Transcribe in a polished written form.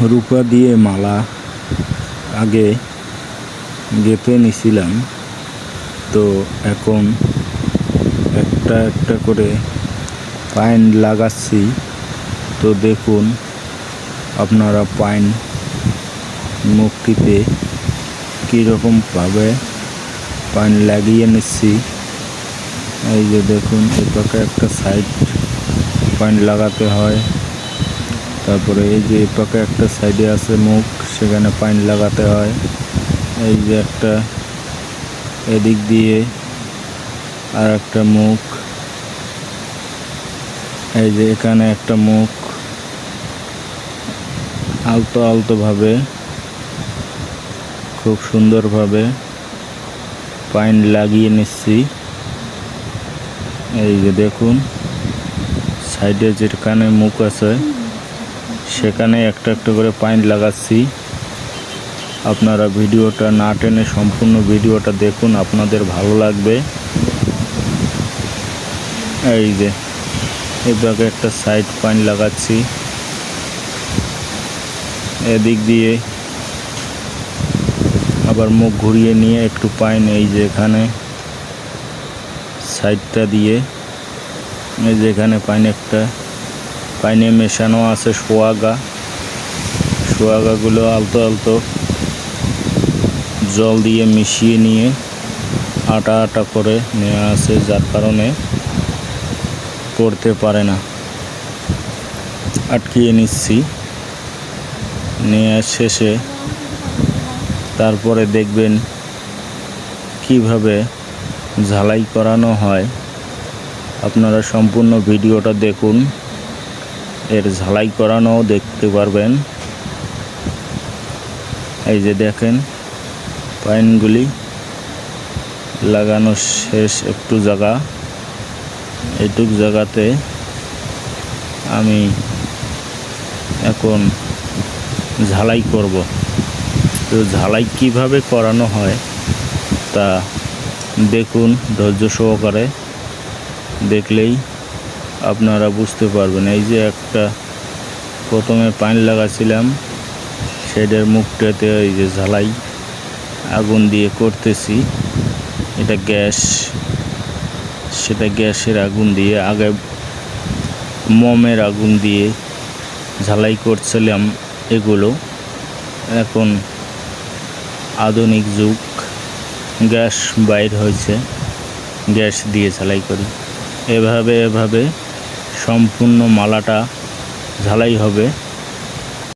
রূপা দিয়ে মালা আগে গেঁথে নিছিলাম, তো এখন একটা একটা করে পাইন লাগাচ্ছি। তো দেখুন আপনারা পাইন মুখটিতে কীরকমভাবে পাইন লাগিয়ে নিচ্ছি। এই যে দেখুন, এটাকে একটা সাইড পাইন লাগাতে হয়, তারপরে এই যে এপাকে একটা সাইডে আছে মুখ, সেখানে পাইন লাগাতে হয়। এই যে একটা এদিক দিয়ে আর একটা মুখ, এই যে এখানে একটা মুখ, আলতো আলতোভাবে খুব সুন্দরভাবে পাইন লাগিয়ে নিচ্ছি। এই যে দেখুন, সাইডে যেখানে মুখ আছে সেখানে একটা একটা করে পাইন লাগাচ্ছি। আপনারা ভিডিওটা না টেনে সম্পূর্ণ ভিডিওটা দেখুন, আপনাদের ভালো লাগবে। এই যে এভাবে একটা সাইড পাইন লাগাচ্ছি, এদিক দিয়ে আবার মুখ ঘুরিয়ে নিয়ে একটু পাইন এই যে এখানে সাইডটা দিয়ে, এই যে এখানে পাইন একটা পাইনে মেশানো আছে সোয়াগাগুলো আলতো আলতো জল দিয়ে মিশিয়ে নিয়ে আটা আটা করে নেওয়া আছে, যার কারণে পড়তে পারে না। আটকিয়ে নিচ্ছি, নেওয়ার শেষে তারপরে দেখবেন কিভাবে ঝালাই করানো হয়। আপনারা সম্পূর্ণ ভিডিওটা দেখুন, এর ঝালাই করানোও দেখতে পারবেন। এই যে দেখেন পাইনগুলি লাগানো শেষ, একটু জায়গা, এইটুক জায়গাতে আমি এখন ঝালাই করব। তো ঝালাই কিভাবে করানো হয় তা দেখুন, ধৈর্য সহকারে দেখলেই আপনারা বুঝতে পারবেন। এই যে একটা প্রথমে পাইন লাগাছিলাম, সেটার মুখটাতে এই যে ঝালাই আগুন দিয়ে করতেছি। এটা গ্যাস, সেটা গ্যাসের আগুন দিয়ে, আগে মোমের আগুন দিয়ে ঝালাই করছিলাম এগুলো। এখন আধুনিক যুগ, গ্যাস বাইর হয়েছে, গ্যাস দিয়ে ঝালাই করি। এভাবে সম্পূর্ণ মালাটা ঝালাই হবে।